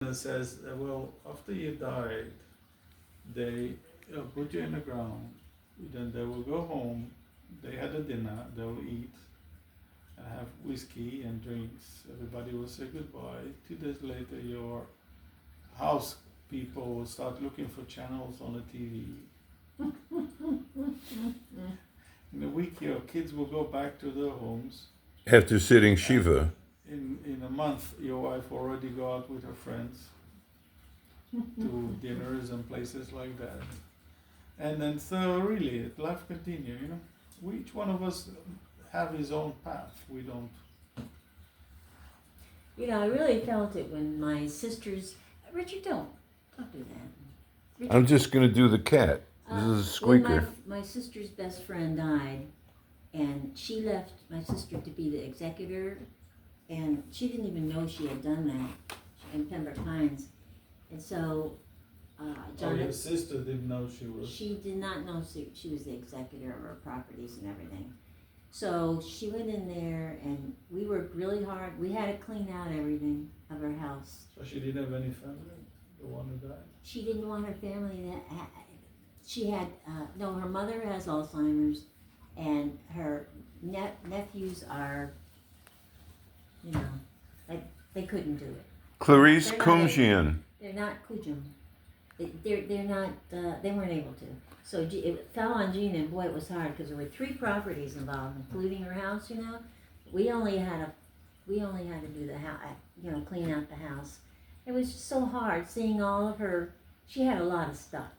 It says, well, after you died, they put you in the ground, then they will go home, they had a dinner, they will eat, and have whiskey and drinks. Everybody will say goodbye. 2 days later, your house people will start looking for channels on the TV. In a week, your kids will go back to their homes. After sitting Shiva. In a month, your wife already go out with her friends to dinners and places like that. And then so really, life continue, you know. Each one of us have his own path. We don't. You know, I really felt it when my sisters. Richard, don't do that. Richard, I'm just going to do the cat. This is a squeaker. When my sister's best friend died, and she left my sister to be the executor, and she didn't even know she had done that in Pembroke Pines. And so, Your sister didn't know she was. She did not know she was the executor of her properties and everything. So she went in there, and we worked really hard. We had to clean out everything of her house. So she didn't have any family, the one who died? She didn't want her family to she had, no, her mother has Alzheimer's, and her nephews are, you know, like, they couldn't do it. Clarice Kumjian. They're not Kujum. They're not, they weren't able to. So it fell on Gina, and boy, it was hard, because there were 3 properties involved, including her house, you know. We only had to do the house, you know, clean out the house. It was just so hard seeing all of her, she had a lot of stuff,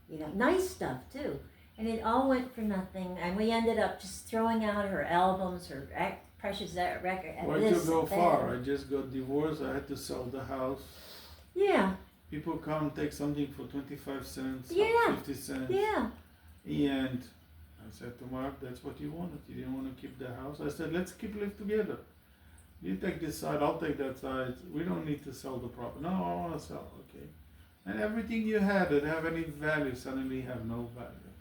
you know, nice stuff too. And it all went for nothing, and we ended up just throwing out her albums, her precious record. Why'd you go far? I just got divorced, I had to sell the house. Yeah. People come take something for 25 cents, Yeah. 50 cents. Yeah. And I said to Mark, that's what you wanted. You didn't want to keep the house. I said, let's live together. You take this side, I'll take that side. We don't need to sell the property. No, I want to sell. Okay. And everything you had that have any value suddenly have no value.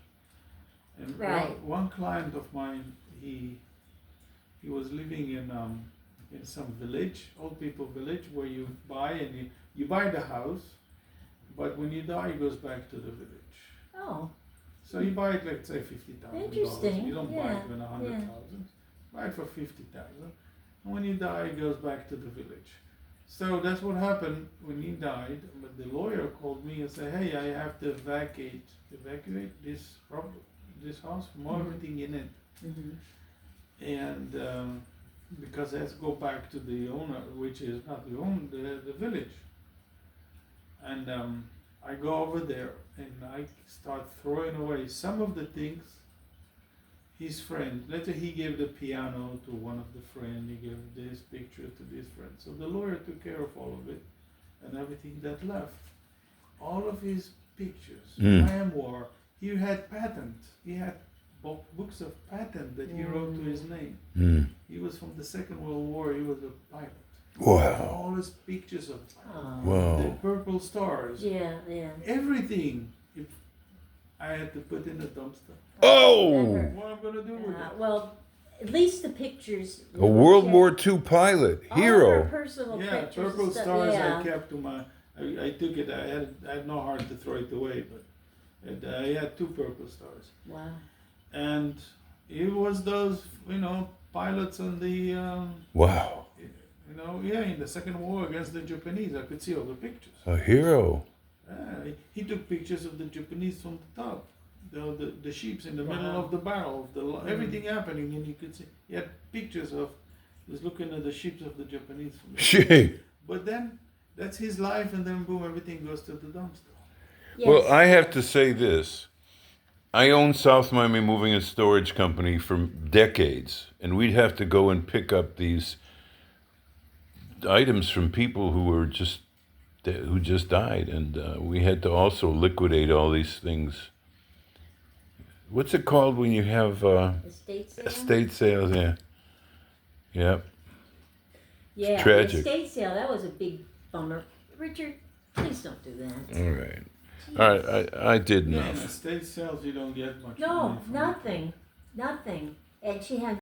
And right. one client of mine, he was living in some village, old people village, where you buy and you buy the house, but when you die, it goes back to the village. Oh. So you buy it, let's say $50,000. Interesting. You don't buy it for 100,000. Buy it for 50,000, and when you die, it goes back to the village. So that's what happened when he died. But the lawyer called me and said, "Hey, I have to evacuate this house from everything in it, and because it has to go back to the owner, which is not the owner, the village." And I go over there and I start throwing away some of the things. His friend, later he gave the piano to one of the friends, he gave this picture to this friend. So the lawyer took care of all of it and everything that left. All of his pictures, memoir, he had patent. He had books of patent that he wrote to his name. He was from the Second World War, he was a pilot. Wow. All his pictures of Wow. the purple stars. Yeah. Everything. I had to put in a dumpster. Oh! What am I gonna do with it? Well, at least the pictures. A World War II pilot, All her hero. personal Yeah, pictures. purple and stuff, stars. yeah. I kept to my. I took it. I had no heart to throw it away, but I had 2 purple stars. Wow. And it was those, pilots on the. Wow. In the Second War against the Japanese. I could see all the pictures. A hero. He took pictures of the Japanese from the top, the ships in the middle of the barrel, everything happening, and you could see. He had pictures of. He was looking at the ships of the Japanese from the Shit. But then that's his life, and then boom, everything goes to the dumpster. Yes. Well, I have to say this. I owned South Miami Moving and Storage Company for decades, and we'd have to go and pick up these items from people who just died, and we had to also liquidate all these things. What's it called when you have Estate sale? estate sales? Yeah. Yep. Yeah, tragic. the estate sale, that was a big bummer. Richard, please don't do that. All right. All right. I did Yeah, in enough. estate sales, you don't get much No, money from it. nothing. And she had